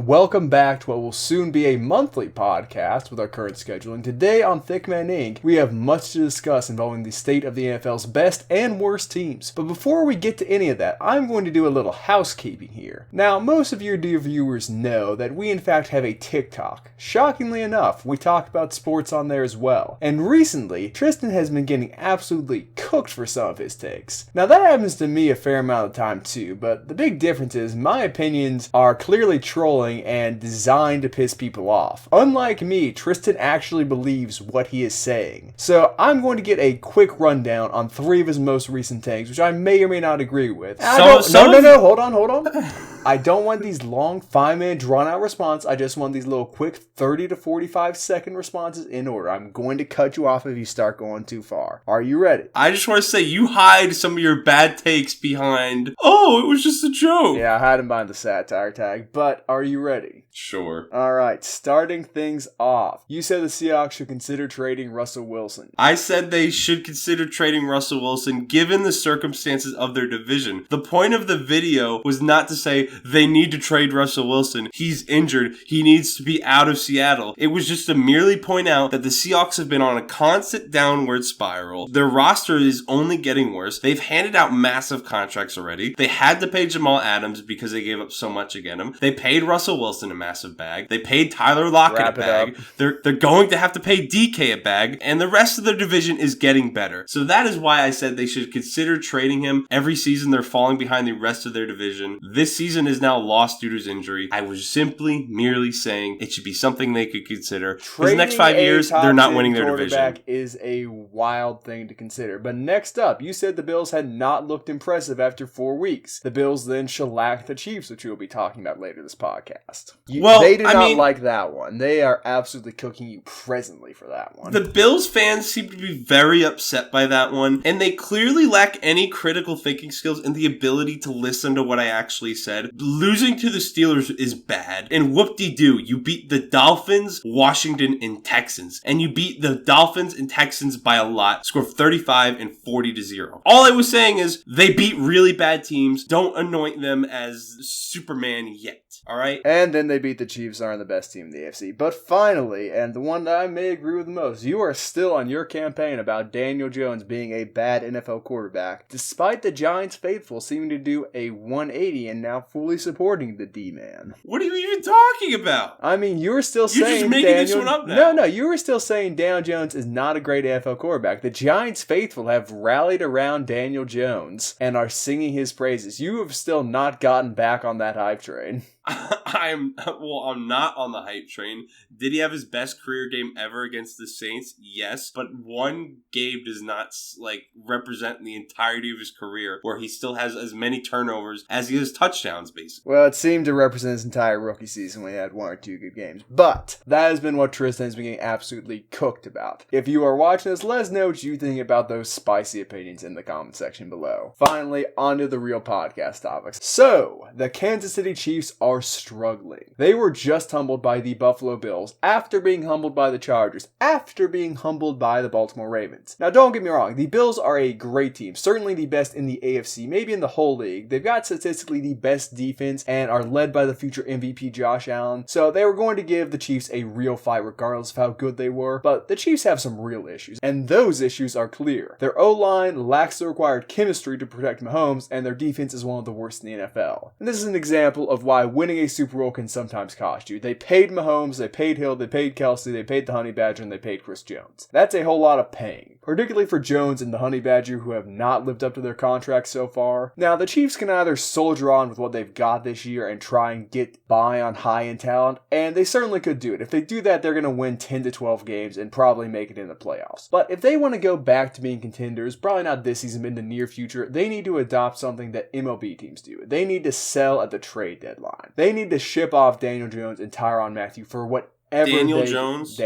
Welcome back to what will soon be a monthly podcast with our current scheduling. Today on thiccmaninc, we have much to discuss involving the state of the NFL's best and worst teams. But before we get to any of that, I'm going to do a little housekeeping here. Now, most of your dear viewers know that we in fact have a TikTok. Shockingly enough, we talk about sports on there as well. And recently, Tristan has been getting absolutely cooked for some of his takes. Now, that happens to me a fair amount of time too, but the big difference is my opinions are clearly trolling and designed to piss people off. Unlike me, Tristan actually believes what he is saying. So I'm going to get a quick rundown on 3 of his most recent takes, which I may or may not agree with. No, hold on. I don't want these long 5-minute drawn-out responses. I just want these little quick 30 to 45 second responses in order. I'm going to cut you off if you start going too far. Are you ready? I just want to say you hide some of your bad takes behind, oh, it was just a joke. Yeah, I hide them behind the satire tag, but are you ready? Sure. Alright, starting things off. You said the Seahawks should consider trading Russell Wilson. I said they should consider trading Russell Wilson given the circumstances of their division. The point of the video was not to say they need to trade Russell Wilson. He's injured. He needs to be out of Seattle. It was just to merely point out that the Seahawks have been on a constant downward spiral. Their roster is only getting worse. They've handed out massive contracts already. They had to pay Jamal Adams because they gave up so much to get him. They paid Russell Wilson a massive bag. They paid Tyler Lockett a bag. They're going to have to pay DK a bag, and the rest of their division is getting better. So that is why I said they should consider trading him. Every season they're falling behind the rest of their division. This season is now lost due to his injury. I was simply merely saying it should be something they could consider. For the next 5 years, they're not winning their division. Is a wild thing to consider. But next up, you said the Bills had not looked impressive after 4 weeks. The Bills then shellacked the Chiefs, which we'll be talking about later this podcast. They do not like that one. They are absolutely cooking you presently for that one. The Bills fans seem to be very upset by that one, and they clearly lack any critical thinking skills and the ability to listen to what I actually said. Losing to the Steelers is bad, and whoop-de-doo, you beat the Dolphins, Washington, and Texans, and you beat the Dolphins and Texans by a lot, score 35 and 40-0. All I was saying is they beat really bad teams. Don't anoint them as Superman yet. All right? And then they beat the Chiefs, aren't the best team in the AFC. But finally, and the one that I may agree with the most, you are still on your campaign about Daniel Jones being a bad NFL quarterback, despite the Giants faithful seeming to do a 180 and now fully supporting the D-man. What are you even talking about? I mean, you were still saying You're just making this one up now. No, you were still saying Daniel Jones is not a great NFL quarterback. The Giants faithful have rallied around Daniel Jones and are singing his praises. You have still not gotten back on that hype train. I'm not on the hype train. Did he have his best career game ever against the Saints? Yes, but one game does not represent the entirety of his career, where he still has as many turnovers as he has touchdowns, basically. Well, it seemed to represent his entire rookie season when he had 1 or 2 good games. But that has been what Tristan has been getting absolutely cooked about. If you are watching this, let us know what you think about those spicy opinions in the comment section below. Finally, onto the real podcast topics. So, the Kansas City Chiefs are struggling. They were just humbled by the Buffalo Bills, after being humbled by the Chargers, after being humbled by the Baltimore Ravens. Now, don't get me wrong, the Bills are a great team, certainly the best in the AFC, maybe in the whole league. They've got statistically the best defense and are led by the future MVP Josh Allen, so they were going to give the Chiefs a real fight regardless of how good they were, but the Chiefs have some real issues, and those issues are clear. Their O-line lacks the required chemistry to protect Mahomes, and their defense is one of the worst in the NFL. And this is an example of why winning a Super Bowl can sometimes cost you. They paid Mahomes, they paid Hill, they paid Kelsey, they paid the Honey Badger, and they paid Chris Jones. That's a whole lot of paying, particularly for Jones and the Honey Badger, who have not lived up to their contracts so far. Now, the Chiefs can either soldier on with what they've got this year and try and get by on high-end talent, and they certainly could do it. If they do that, they're going to win 10 to 12 games and probably make it in the playoffs. But if they want to go back to being contenders, probably not this season, but in the near future, they need to adopt something that MLB teams do. They need to sell at the trade deadline. They need to ship off Daniel Jones and Tyrann Mathieu for what Daniel Jones,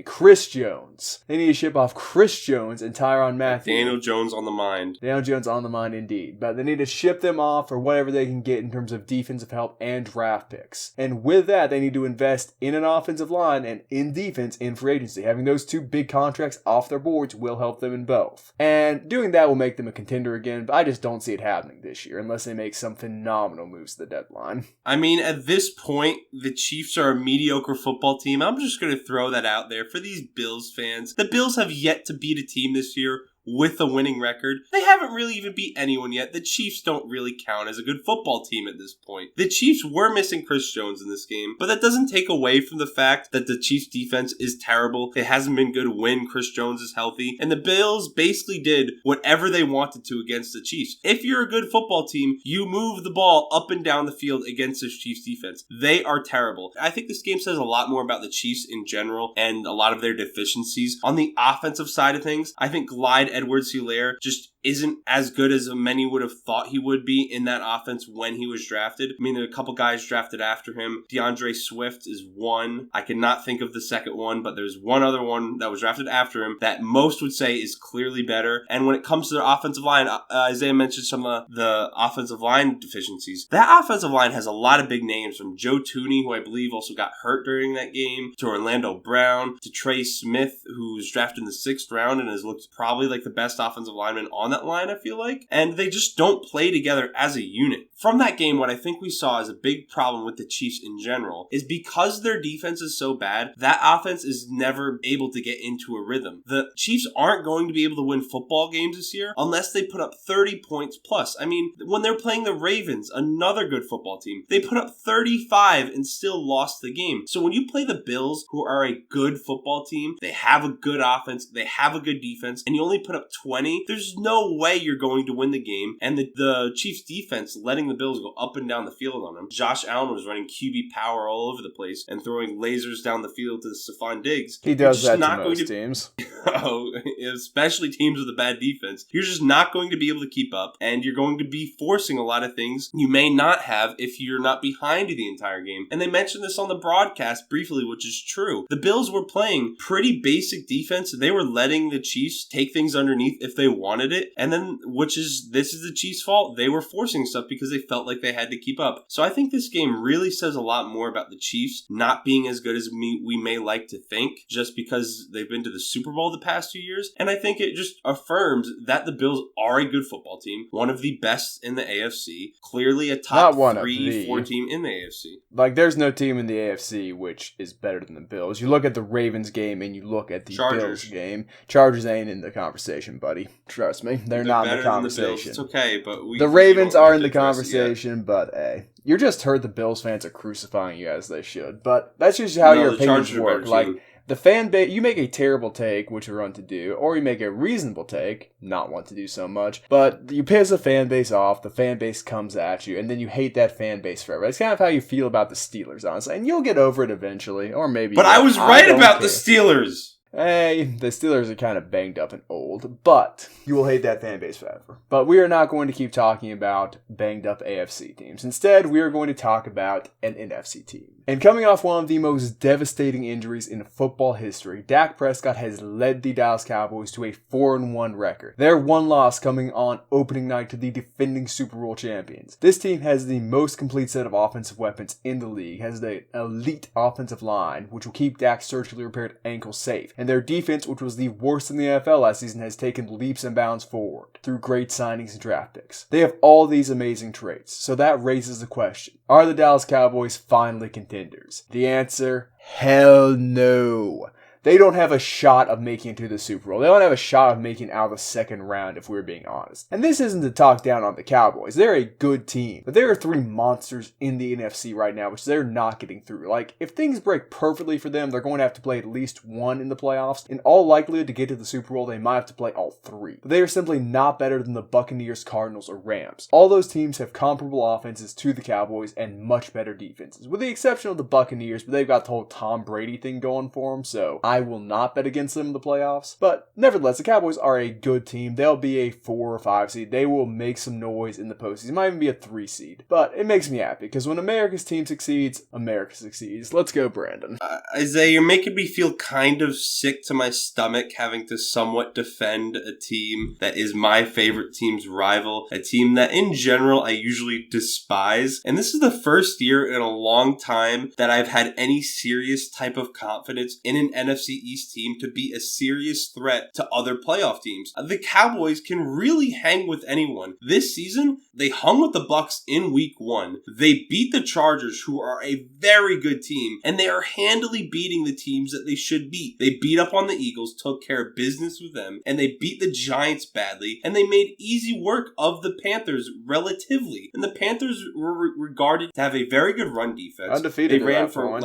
Chris Jones. They need to ship off Chris Jones and Tyrann Mathieu. Daniel Jones on the mind. Daniel Jones on the mind indeed. But they need to ship them off for whatever they can get in terms of defensive help and draft picks. And with that, they need to invest in an offensive line and in defense in free agency. Having those two big contracts off their boards will help them in both. And doing that will make them a contender again, but I just don't see it happening this year unless they make some phenomenal moves to the deadline. I mean, at this point, the Chiefs are a mediocre football team. I'm just going to throw that out there for these Bills fans. The Bills have yet to beat a team this year with a winning record. They haven't really even beat anyone yet. The Chiefs don't really count as a good football team at this point. The Chiefs were missing Chris Jones in this game, but that doesn't take away from the fact that the Chiefs defense is terrible. It hasn't been good when Chris Jones is healthy, and the Bills basically did whatever they wanted to against the Chiefs. If you're a good football team, you move the ball up and down the field against this Chiefs defense. They are terrible. I think this game says a lot more about the Chiefs in general and a lot of their deficiencies. On the offensive side of things, I think Clyde Edwards-Helaire just isn't as good as many would have thought he would be in that offense when he was drafted. I mean, there are a couple guys drafted after him. DeAndre Swift is one. I cannot think of the second one, but there's one other one that was drafted after him that most would say is clearly better. And when it comes to their offensive line, Isaiah mentioned some of the offensive line deficiencies. That offensive line has a lot of big names, from Joe Tooney, who I believe also got hurt during that game, to Orlando Brown, to Trey Smith, who was drafted in the 6th round and has looked probably like the best offensive lineman on that line, I feel like. And they just don't play together as a unit. From that game, what I think we saw as a big problem with the Chiefs in general is because their defense is so bad, that offense is never able to get into a rhythm. The Chiefs aren't going to be able to win football games this year unless they put up 30 points plus. I mean, when they're playing the Ravens, another good football team, they put up 35 and still lost the game. So when you play the Bills, who are a good football team, they have a good offense, they have a good defense, and you only put up 20, there's no way you're going to win the game. And the Chiefs defense letting the Bills go up and down the field on them. Josh Allen was running QB power all over the place and throwing lasers down the field to Stephon Diggs. He does that to most teams. Oh, especially teams with a bad defense. You're just not going to be able to keep up, and you're going to be forcing a lot of things you may not have if you're not behind the entire game. And they mentioned this on the broadcast briefly, which is true. The Bills were playing pretty basic defense. They were letting the Chiefs take things underneath if they wanted it, and then, this is the Chiefs' fault. They were forcing stuff because they felt like they had to keep up. So I think this game really says a lot more about the Chiefs not being as good as we may like to think, just because they've been to the Super Bowl the past 2 years. And I think it just affirms that the Bills are a good football team, one of the best in the AFC, clearly a top 3-4 team in the AFC. Like, there's no team in the AFC which is better than the Bills. You look at the Ravens game and you look at the Bills game. Chargers ain't in the conversation, buddy. Trust me. They're not in the conversation. It's okay, but the Ravens are in the conversation, but hey. You just heard the Bills fans are crucifying you as they should, but that's just how your opinions work. Like, the fan base, you make a terrible take, which you're on to do, or you make a reasonable take, not want to do so much, but you piss the fan base off, the fan base comes at you, and then you hate that fan base forever. That's kind of how you feel about the Steelers, honestly, and you'll get over it eventually, or maybe... But I was right about the Steelers! Hey, the Steelers are kind of banged up and old, but you will hate that fan base forever. But we are not going to keep talking about banged up AFC teams. Instead, we are going to talk about an NFC team. And coming off one of the most devastating injuries in football history, Dak Prescott has led the Dallas Cowboys to a 4-1 record. Their one loss coming on opening night to the defending Super Bowl champions. This team has the most complete set of offensive weapons in the league, has the elite offensive line, which will keep Dak's surgically repaired ankle safe. And their defense, which was the worst in the NFL last season, has taken leaps and bounds forward through great signings and draft picks. They have all these amazing traits, so that raises the question. Are the Dallas Cowboys finally contenders? The answer, hell no. They don't have a shot of making it to the Super Bowl. They don't have a shot of making it out of the second round, if we're being honest. And this isn't to talk down on the Cowboys. They're a good team. But there are 3 monsters in the NFC right now, which they're not getting through. Like, if things break perfectly for them, they're going to have to play at least one in the playoffs. In all likelihood, to get to the Super Bowl, they might have to play all 3. But they are simply not better than the Buccaneers, Cardinals, or Rams. All those teams have comparable offenses to the Cowboys and much better defenses. With the exception of the Buccaneers, but they've got the whole Tom Brady thing going for them, so I I will not bet against them in the playoffs. But nevertheless, the Cowboys are a good team. They'll be a 4 or 5 seed. They will make some noise in the postseason. It might even be a 3 seed. But it makes me happy because when America's team succeeds, America succeeds. Let's go, Brandon. Isaiah, you're making me feel kind of sick to my stomach having to somewhat defend a team that is my favorite team's rival, a team that in general I usually despise. And this is the first year in a long time that I've had any serious type of confidence in an NFC East team to be a serious threat to other playoff teams. The Cowboys can really hang with anyone. This season, they hung with the Bucs in week 1. They beat the Chargers, who are a very good team, and they are handily beating the teams that they should beat. They beat up on the Eagles, took care of business with them, and they beat the Giants badly, and they made easy work of the Panthers relatively. And the Panthers were regarded to have a very good run defense. Undefeated. They ran for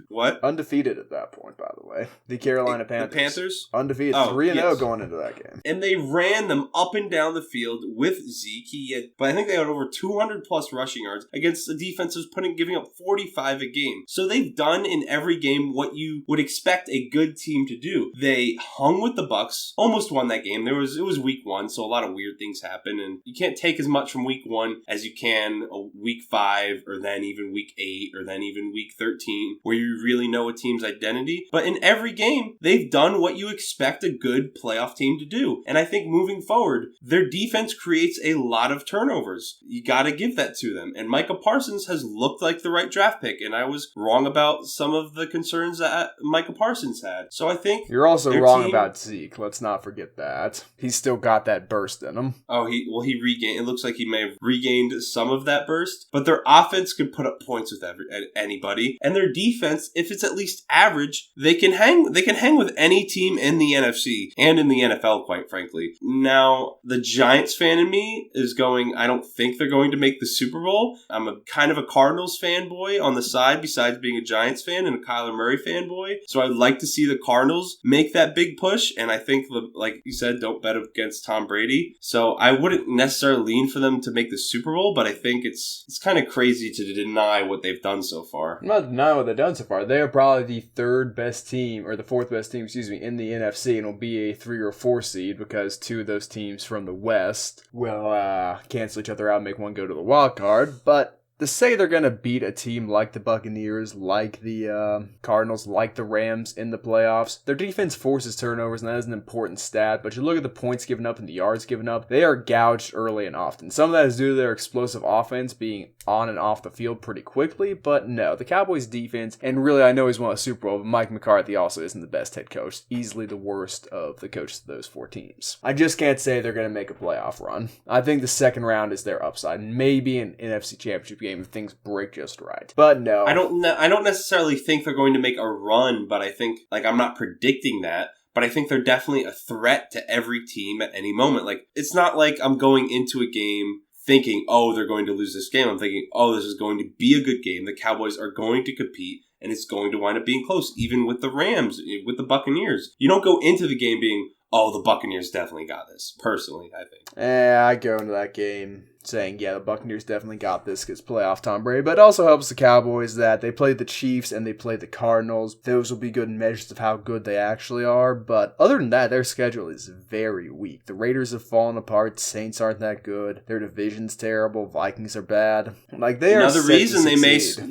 what? Undefeated at that point, by the way. The Carolina Panthers. The Panthers? Undefeated. 3-0 going into that game. And they ran them up and down the field with Zeke. But I think they had over 200 plus rushing yards against the defense that was giving up 45 a game. So they've done in every game what you would expect a good team to do. They hung with the Bucs, almost won that game. It was week 1, so a lot of weird things happen, and you can't take as much from week 1 as you can week 5, or then even week 8, or then even week 13, where you really know a team's identity. But in every game, they've done what you expect a good playoff team to do. And I think moving forward, their defense creates a lot of turnovers. You gotta give that to them. And Micah Parsons has looked like the right draft pick, and I was wrong about some of the concerns that Micah Parsons had. So I think you're also wrong about Zeke. Let's not forget that. He's still got that burst in him. Oh, he regained. It looks like he may have regained some of that burst, but their offense can put up points with anybody, and their defense, if it's at least average, they can hang. They can hang with any team in the NFC and in the NFL, quite frankly. Now, the Giants fan in me is going, I don't think they're going to make the Super Bowl. I'm a kind of a Cardinals fanboy on the side, besides being a Giants fan and a Kyler Murray fanboy. So I'd like to see the Cardinals make that big push, and I think, like you said, don't bet against Tom Brady. So I wouldn't necessarily lean for them to make the Super Bowl, but I think it's kind of crazy to deny what they've done so far. I'm not denying what they've done so far. They are probably the 3rd best team, or the 4th best team, in the NFC, and will be a 3 or 4 seed because 2 of those teams from the West will cancel each other out and make one go to the wild card. But to say they're going to beat a team like the Buccaneers, like the Cardinals, like the Rams in the playoffs, their defense forces turnovers, and that is an important stat. But you look at the points given up and the yards given up, they are gouged early and often. Some of that is due to their explosive offense being on and off the field pretty quickly, but no, the Cowboys defense, and really I know he's won a Super Bowl, but Mike McCarthy also isn't the best head coach, easily the worst of the coaches of those 4 teams. I just can't say they're going to make a playoff run. I think the second round is their upside, maybe an NFC Championship game if things break just right. But no. I don't necessarily think they're going to make a run, but I think, I'm not predicting that. But I think they're definitely a threat to every team at any moment. It's not like I'm going into a game thinking, oh, they're going to lose this game. I'm thinking, oh, this is going to be a good game. The Cowboys are going to compete, and it's going to wind up being close, even with the Rams, with the Buccaneers. You don't go into the game being, oh, the Buccaneers definitely got this, personally, I think. I go into that game saying, yeah, the Buccaneers definitely got this because playoff Tom Brady. But it also helps the Cowboys that they played the Chiefs and they played the Cardinals. Those will be good measures of how good they actually are. But other than that, their schedule is very weak. The Raiders have fallen apart. Saints aren't that good. Their division's terrible. Vikings are bad. They are another reason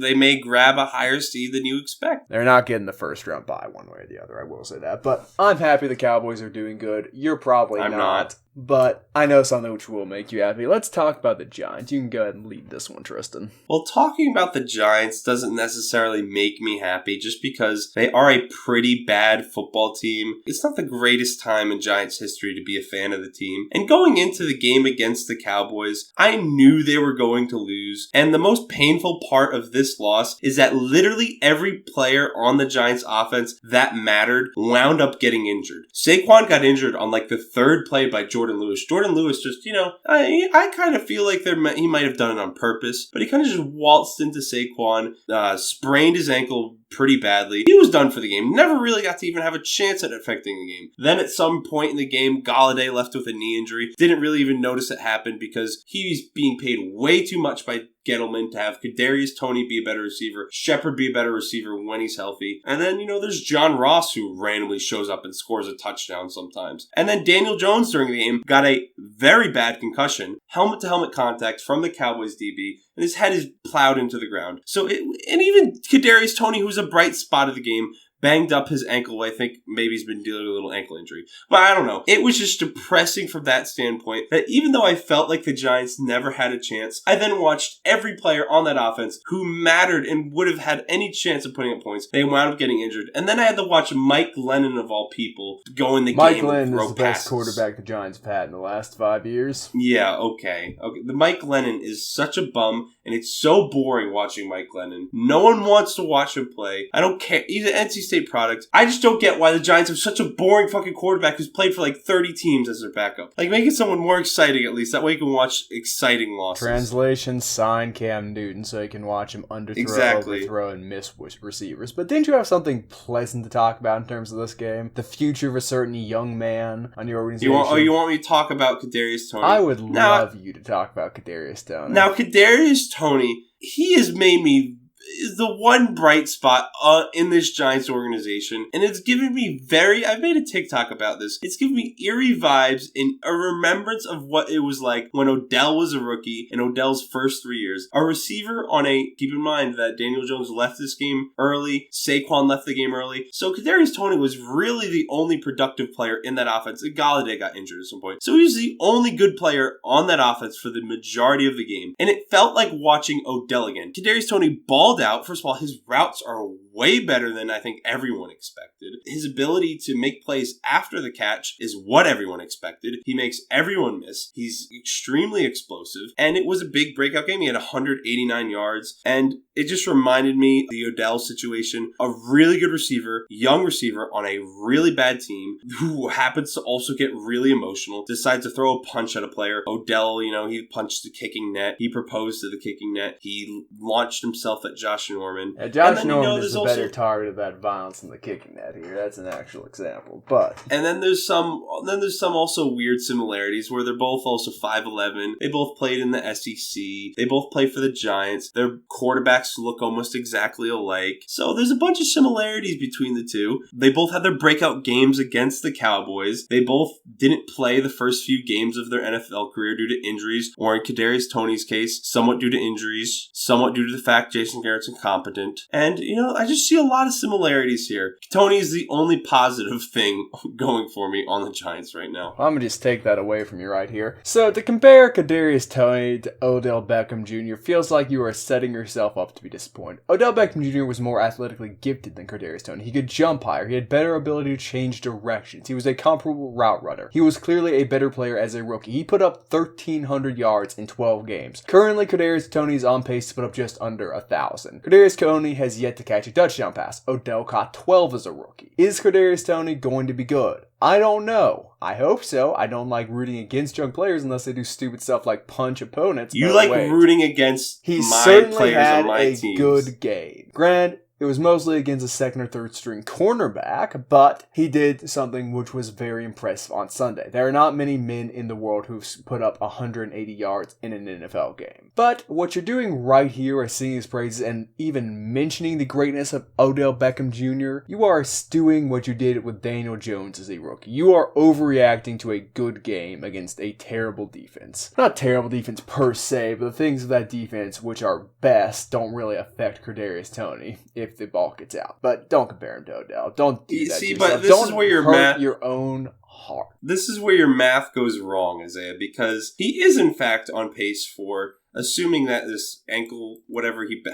they may grab a higher seed than you expect. They're not getting the first round bye one way or the other. I will say that. But I'm happy the Cowboys are doing good. You're probably I'm not. But I know something which will make you happy. Let's talk about the Giants. You can go ahead and lead this one, Tristan. Well, talking about the Giants doesn't necessarily make me happy just because they are a pretty bad football team. It's not the greatest time in Giants history to be a fan of the team. And going into the game against the Cowboys, I knew they were going to lose. And the most painful part of this loss is that literally every player on the Giants offense that mattered wound up getting injured. Saquon got injured on the 3rd play by Jordan Lewis. Jordan Lewis just, I kind of feel like he might have done it on purpose, but he kind of just waltzed into Saquon, sprained his ankle pretty badly. He was done for the game. Never really got to even have a chance at affecting the game. Then at some point in the game, Galladay left with a knee injury. Didn't really even notice it happen because he's being paid way too much by Gettleman to have Kadarius Toney be a better receiver, Shepard be a better receiver when he's healthy. And then, there's John Ross who randomly shows up and scores a touchdown sometimes. And then Daniel Jones during the game got a very bad concussion, helmet-to-helmet contact from the Cowboys DB, and his head is plowed into the ground. And even Kadarius Toney, who's a bright spot of the game, banged up his ankle. I think maybe he's been dealing with a little ankle injury. But I don't know. It was just depressing from that standpoint that even though I felt like the Giants never had a chance, I then watched every player on that offense who mattered and would have had any chance of putting up points. They wound up getting injured. And then I had to watch Mike Glennon, of all people, go in the Mike game Glennon and throw is the best quarterback the Giants have had in the last 5 years. Yeah, okay. The Mike Glennon is such a bum, and it's so boring watching Mike Glennon. No one wants to watch him play. I don't care. He's an NC State product. I just don't get why the Giants have such a boring fucking quarterback who's played for like 30 teams as their backup. Like, make it someone more exciting at least. That way you can watch exciting losses. Translation, sign Cam Newton so you can watch him underthrow, overthrow, and miss receivers. But didn't you have something pleasant to talk about in terms of this game? The future of a certain young man on your organization? You want me to talk about Kadarius Toney? I would love you to talk about Kadarius Toney. Now, Kadarius Toney, he has made me is the one bright spot in this Giants organization. And it's given me I've made a TikTok about this. It's given me eerie vibes and a remembrance of what it was like when Odell was a rookie in Odell's first 3 years. A receiver keep in mind that Daniel Jones left this game early. Saquon left the game early. So Kadarius Toney was really the only productive player in that offense. Galladay got injured at some point. So he was the only good player on that offense for the majority of the game. And it felt like watching Odell again. Kadarius Toney balled out. First of all, his routes are way better than I think everyone expected. His ability to make plays after the catch is what everyone expected. He makes everyone miss. He's extremely explosive. And it was a big breakout game. He had 189 yards. And it just reminded me of the Odell situation. A really good receiver, young receiver on a really bad team who happens to also get really emotional, decides to throw a punch at a player. Odell, he punched the kicking net. He proposed to the kicking net. He launched himself at Josh Norman. Yeah, Josh Norman is the better target of that violence than the kicking net here. That's an actual example. And then there's some also weird similarities where they're both also 5'11". They both played in the SEC. They both play for the Giants. Their quarterbacks look almost exactly alike. So there's a bunch of similarities between the two. They both had their breakout games against the Cowboys. They both didn't play the first few games of their NFL career due to injuries, or in Kadarius Toney's case, somewhat due to injuries, somewhat due to the fact Jason Garrett's incompetent. And, I just see a lot of similarities here. Toney is the only positive thing going for me on the Giants right now. I'm going to just take that away from you right here. So to compare Kadarius Toney to Odell Beckham Jr. feels like you are setting yourself up to be disappointed. Odell Beckham Jr. was more athletically gifted than Kadarius Toney. He could jump higher. He had better ability to change directions. He was a comparable route runner. He was clearly a better player as a rookie. He put up 1,300 yards in 12 games. Currently, Kadarius Toney is on pace to put up just under 1,000. Kadarius Toney has yet to catch a touchdown pass. Odell caught 12 as a rookie. Is Kadarius Toney going to be good? I don't know. I hope so. I don't like rooting against young players unless they do stupid stuff like punch opponents. You like rooting against he my certainly players had on my a teams. good game. Granted, it was mostly against a second or third string cornerback, but he did something which was very impressive on Sunday. There are not many men in the world who've put up 180 yards in an NFL game. But what you're doing right here is singing his praises and even mentioning the greatness of Odell Beckham Jr. You are doing what you did with Daniel Jones as a rookie. You are overreacting to a good game against a terrible defense. Not terrible defense per se, but the things of that defense which are best don't really affect Kadarius Toney if the ball gets out. But don't compare him to Odell. Don't do that. See, to but yourself. this Don't is where your hurt math your own heart. This is where your math goes wrong, Isaiah, because he is in fact on pace for, assuming that this ankle,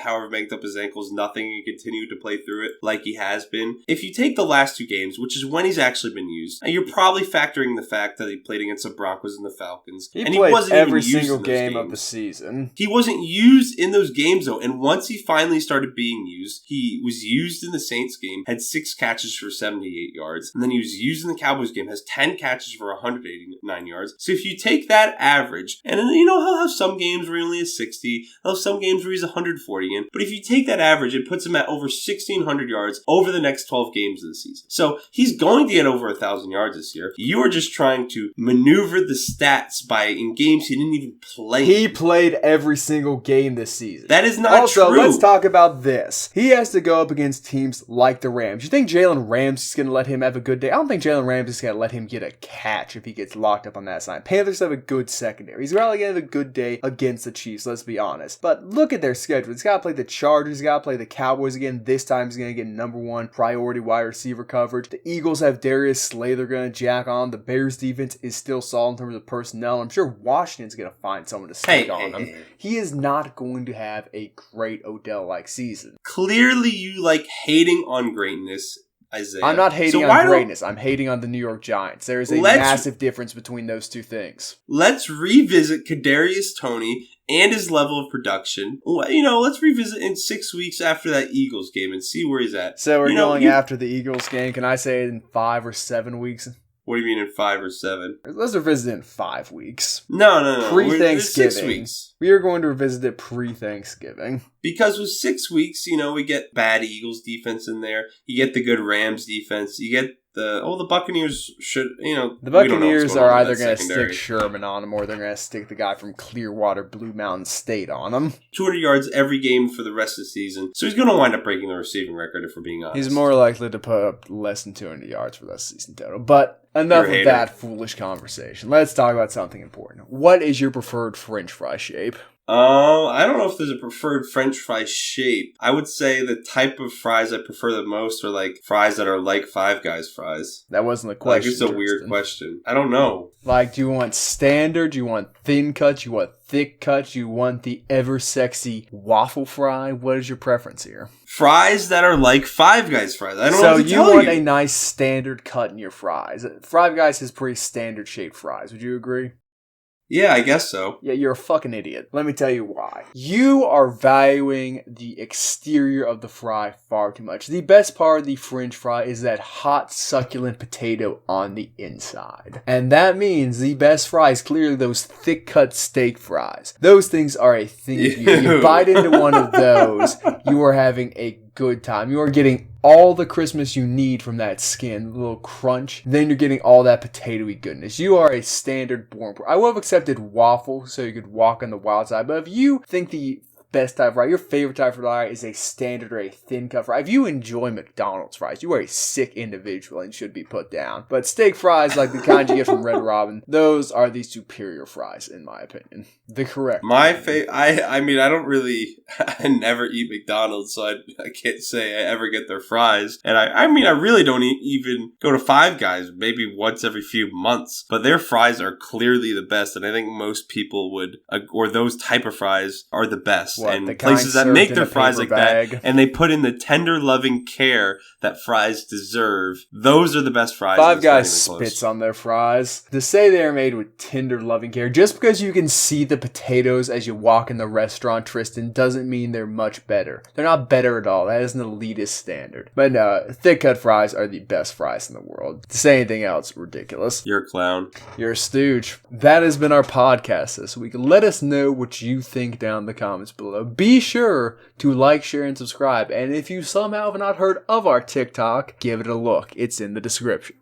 however banged up his ankle is nothing, and continue to play through it like he has been. If you take the last two games, which is when he's actually been used, and you're probably factoring the fact that he played against the Broncos and the Falcons. He and played he wasn't every even used single in those game games. of the season. He wasn't used in those games, though, and once he finally started being used, he was used in the Saints game, had 6 catches for 78 yards, and then he was used in the Cowboys game, has 10 catches for 189 yards. So if you take that average, and then, he'll have some games where he only has 60. There's some games where he's 140 in. But if you take that average, it puts him at over 1,600 yards over the next 12 games of the season. So he's going to get over 1,000 yards this year. You are just trying to maneuver the stats by in games he didn't even play. He played every single game this season. That is not also, true. let's talk about this. He has to go up against teams like the Rams. You think Jalen Ramsey's going to let him have a good day? I don't think Jalen Ramsey's going to let him get a catch if he gets locked up on that side. Panthers have a good secondary. He's probably going to have a good day against the Chiefs, let's be honest. But look at their schedule. He's got to play the Chargers. He's got to play the Cowboys again. This time he's going to get number one priority wide receiver coverage. The Eagles have Darius Slay they're going to jack on. The Bears defense is still solid in terms of personnel. I'm sure Washington's going to find someone to stick on him. He is not going to have a great Odell-like season. Clearly you like hating on greatness, Isaiah. I'm not hating on greatness. I'm hating on the New York Giants. There is a massive difference between those two things. Let's revisit Kadarius Toney and his level of production. You know, let's revisit in 6 weeks after that Eagles game and see where he's at. So we're going after the Eagles game. Can I say it in 5 or 7 weeks? What do you mean in 5 or 7? Let's revisit it in 5 weeks. No. Pre-Thanksgiving. 6 weeks. We are going to revisit it pre-Thanksgiving. Because with 6 weeks, you know, we get bad Eagles defense in there. You get the good Rams defense. You get the Buccaneers should, you know. The Buccaneers are either going to stick Sherman on him or they're going to stick the guy from Clearwater, Blue Mountain State on him. 200 yards every game for the rest of the season. So he's going to wind up breaking the receiving record if we're being honest. He's more likely to put up less than 200 yards for the season total. But enough of that foolish conversation. Let's talk about something important. What is your preferred French fry shape? I don't know if there's a preferred French fry shape. I would say the type of fries I prefer the most are like fries that are like Five Guys fries. That wasn't the question. Like, it's a weird question. I don't know. Like, do you want standard? Do you want thin cut? Do you want thick cut? Do you want the ever sexy waffle fry? What is your preference here? Fries that are like Five Guys fries. I don't know what to tell you. So you want you. a nice standard cut in your fries. Five Guys has pretty standard shaped fries. Would you agree? Yeah, I guess so. Yeah, you're a fucking idiot. Let me tell you why. You are valuing the exterior of the fry far too much. The best part of the French fry is that hot, succulent potato on the inside. And that means the best fries, clearly those thick-cut steak fries. Those things are a thing. You bite into one of those, you are having a good time. You are getting all the Christmas you need from that skin, a little crunch. Then you're getting all that potatoey goodness. You are a standard born. I would have accepted waffle so you could walk on the wild side. But if you think the best type of fry, your favorite type of fry is a standard or a thin cut fry. If you enjoy McDonald's fries, you are a sick individual and should be put down. But steak fries, like the kind you get from Red Robin, those are the superior fries, in my opinion. The correct. I mean, I don't really, I never eat McDonald's, so I can't say I ever get their fries. And I mean, I really don't even go to Five Guys, maybe once every few months. But their fries are clearly the best, and I think most people would, or those type of fries are the best. And places that make their fries like that, and they put in the tender, loving care that fries deserve. Those are the best fries. Five Guys spits on their fries. To say they are made with tender, loving care, just because you can see the potatoes as you walk in the restaurant, Tristan, doesn't mean they're much better. They're not better at all. That is an elitist standard. But no, thick cut fries are the best fries in the world. To say anything else, ridiculous. You're a clown. You're a stooge. That has been our podcast this week. Let us know what you think down in the comments below. Be sure to like, share, and subscribe. And if you somehow have not heard of our TikTok, give it a look. It's in the description.